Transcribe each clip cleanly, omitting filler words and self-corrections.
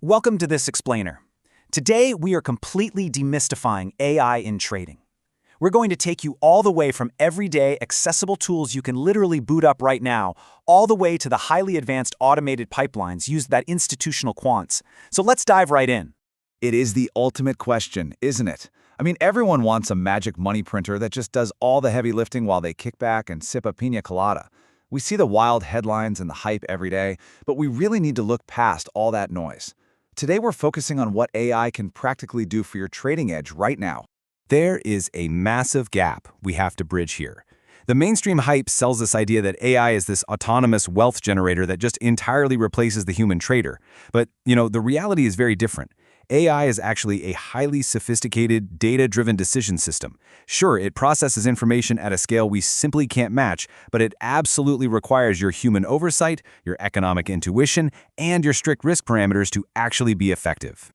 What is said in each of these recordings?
Welcome to this explainer. Today, we are completely demystifying AI in trading. We're going to take you all the way from everyday, accessible tools you can literally boot up right now, all the way to the highly advanced automated pipelines used by institutional quants. So let's dive right in. It is the ultimate question, isn't it? I mean, everyone wants a magic money printer that just does all the heavy lifting while they kick back and sip a pina colada. We see the wild headlines and the hype every day, but we really need to look past all that noise. Today, we're focusing on what AI can practically do for your trading edge right now. There is a massive gap we have to bridge here. The mainstream hype sells this idea that AI is this autonomous wealth generator that just entirely replaces the human trader. But, the reality is very different. AI is actually a highly sophisticated, data-driven decision system. Sure, it processes information at a scale we simply can't match, but it absolutely requires your human oversight, your economic intuition, and your strict risk parameters to actually be effective.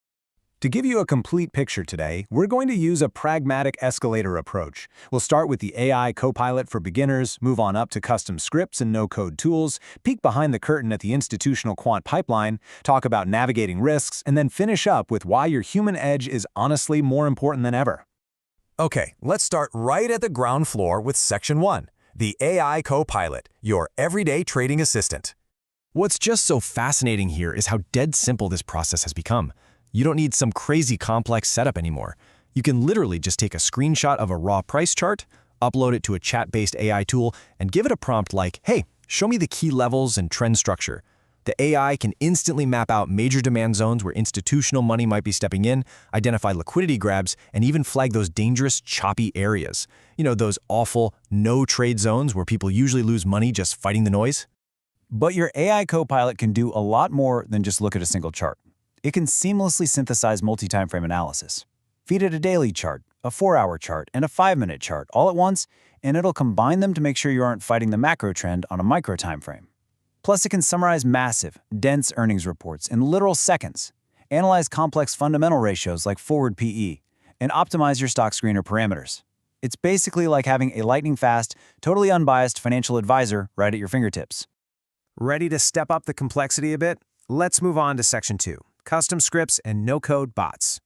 To give you a complete picture today, we're going to use a pragmatic escalator approach. We'll start with the AI Copilot for beginners, move on up to custom scripts and no-code tools, peek behind the curtain at the institutional quant pipeline, talk about navigating risks, and then finish up with why your human edge is honestly more important than ever. Okay, let's start right at the ground floor with Section 1, the AI Copilot, your everyday trading assistant. What's just so fascinating here is how dead simple this process has become. You don't need some crazy complex setup anymore. You can literally just take a screenshot of a raw price chart, upload it to a chat-based AI tool, and give it a prompt like, hey, show me the key levels and trend structure. The AI can instantly map out major demand zones where institutional money might be stepping in, identify liquidity grabs, and even flag those dangerous, choppy areas. Those awful, no-trade zones where people usually lose money just fighting the noise. But your AI Copilot can do a lot more than just look at a single chart. It can seamlessly synthesize multi-time frame analysis. Feed it a daily chart, a 4-hour chart, and a 5-minute chart all at once, and it'll combine them to make sure you aren't fighting the macro trend on a micro time frame. Plus, it can summarize massive, dense earnings reports in literal seconds, analyze complex fundamental ratios like forward PE, and optimize your stock screener parameters. It's basically like having a lightning-fast, totally unbiased financial advisor right at your fingertips. Ready to step up the complexity a bit? Let's move on to Section 2. Custom scripts and no-code bots.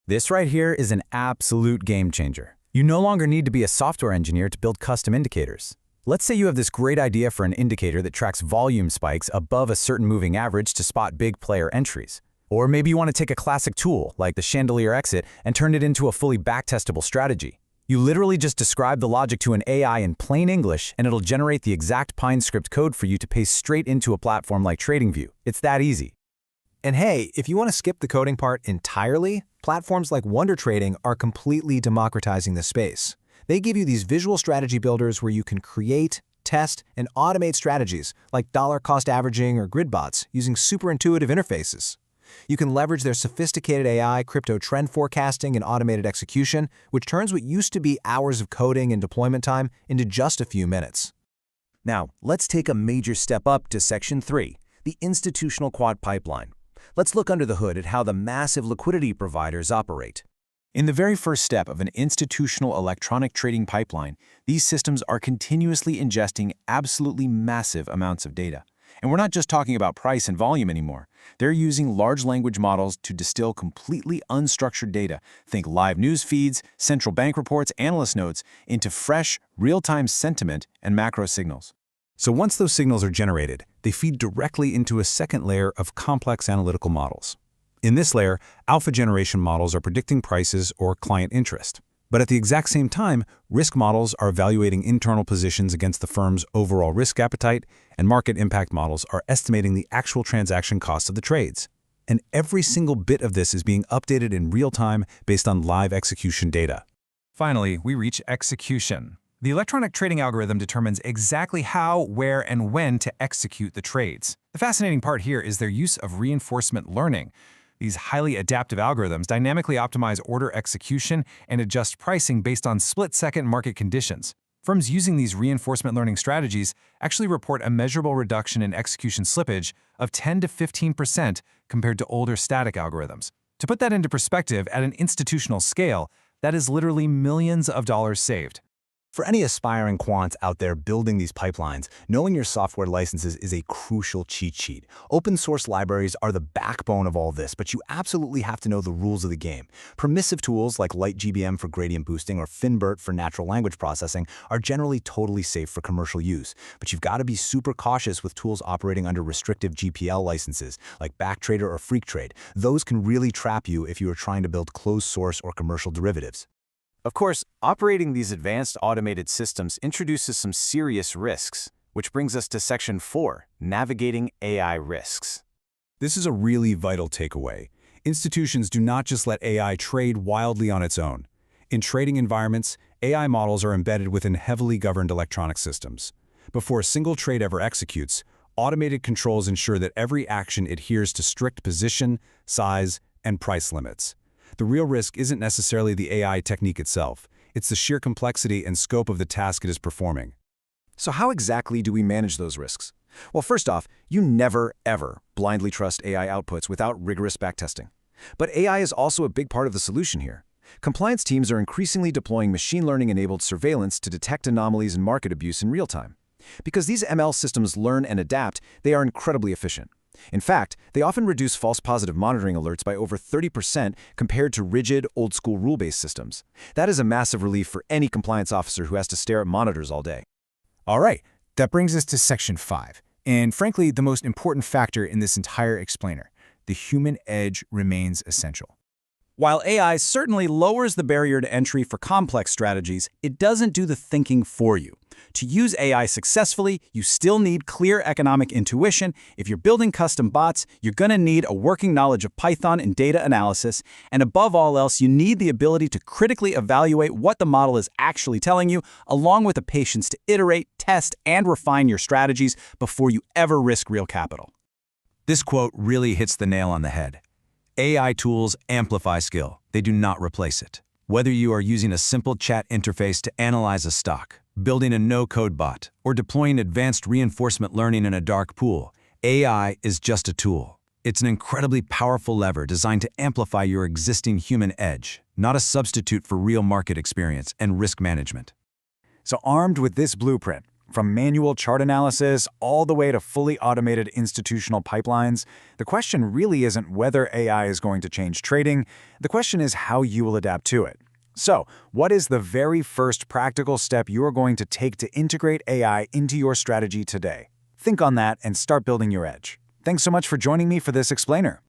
This right here is an absolute game changer. You no longer need to be a software engineer to build custom indicators. Let's say you have this great idea for an indicator that tracks volume spikes above a certain moving average to spot big player entries. Or maybe you want to take a classic tool, like the chandelier exit, and turn it into a fully backtestable strategy. You literally just describe the logic to an AI in plain English, and it'll generate the exact Pine script code for you to paste straight into a platform like TradingView. It's that easy. And hey, if you want to skip the coding part entirely, platforms like Wonder Trading are completely democratizing the space. They give you these visual strategy builders where you can create, test, and automate strategies like dollar cost averaging or grid bots using super intuitive interfaces. You can leverage their sophisticated AI, crypto trend forecasting, and automated execution, which turns what used to be hours of coding and deployment time into just a few minutes. Now, let's take a major step up to Section 3, the institutional quant pipeline. Let's look under the hood at how the massive liquidity providers operate. In the very first step of an institutional electronic trading pipeline, these systems are continuously ingesting absolutely massive amounts of data. And we're not just talking about price and volume anymore. They're using large language models to distill completely unstructured data, think live news feeds, central bank reports, analyst notes, into fresh, real-time sentiment and macro signals. So once those signals are generated, they feed directly into a second layer of complex analytical models. In this layer, alpha generation models are predicting prices or client interest. But at the exact same time, risk models are evaluating internal positions against the firm's overall risk appetite, and market impact models are estimating the actual transaction cost of the trades. And every single bit of this is being updated in real time based on live execution data. Finally, we reach execution. The electronic trading algorithm determines exactly how, where, and when to execute the trades. The fascinating part here is their use of reinforcement learning. These highly adaptive algorithms dynamically optimize order execution and adjust pricing based on split-second market conditions. Firms using these reinforcement learning strategies actually report a measurable reduction in execution slippage of 10 to 15% compared to older static algorithms. To put that into perspective, at an institutional scale, that is literally millions of dollars saved. For any aspiring quants out there building these pipelines, knowing your software licenses is a crucial cheat sheet. Open source libraries are the backbone of all this, but you absolutely have to know the rules of the game. Permissive tools like LightGBM for gradient boosting or Finbert for natural language processing are generally totally safe for commercial use, but you've got to be super cautious with tools operating under restrictive GPL licenses like Backtrader or Freaktrade. Those can really trap you if you are trying to build closed source or commercial derivatives. Of course, operating these advanced automated systems introduces some serious risks, which brings us to Section 4, Navigating AI Risks. This is a really vital takeaway. Institutions do not just let AI trade wildly on its own. In trading environments, AI models are embedded within heavily governed electronic systems. Before a single trade ever executes, automated controls ensure that every action adheres to strict position, size, and price limits. The real risk isn't necessarily the AI technique itself. It's the sheer complexity and scope of the task it is performing. So how exactly do we manage those risks? Well, first off, you never, ever blindly trust AI outputs without rigorous backtesting. But AI is also a big part of the solution here. Compliance teams are increasingly deploying machine learning-enabled surveillance to detect anomalies and market abuse in real time. Because these ML systems learn and adapt, they are incredibly efficient. In fact, they often reduce false positive monitoring alerts by over 30% compared to rigid, old-school rule-based systems. That is a massive relief for any compliance officer who has to stare at monitors all day. All right, that brings us to Section 5, and frankly, the most important factor in this entire explainer. The human edge remains essential. While AI certainly lowers the barrier to entry for complex strategies, it doesn't do the thinking for you. To use AI successfully, you still need clear economic intuition. If you're building custom bots, you're going to need a working knowledge of Python and data analysis, and above all else, you need the ability to critically evaluate what the model is actually telling you, along with the patience to iterate, test, and refine your strategies before you ever risk real capital. This quote really hits the nail on the head. AI tools amplify skill. They do not replace it. Whether you are using a simple chat interface to analyze a stock, building a no-code bot, or deploying advanced reinforcement learning in a dark pool, AI is just a tool. It's an incredibly powerful lever designed to amplify your existing human edge, not a substitute for real market experience and risk management. So armed with this blueprint, from manual chart analysis all the way to fully automated institutional pipelines, the question really isn't whether AI is going to change trading. The question is how you will adapt to it. So, what is the very first practical step you are going to take to integrate AI into your strategy today? Think on that and start building your edge. Thanks so much for joining me for this explainer.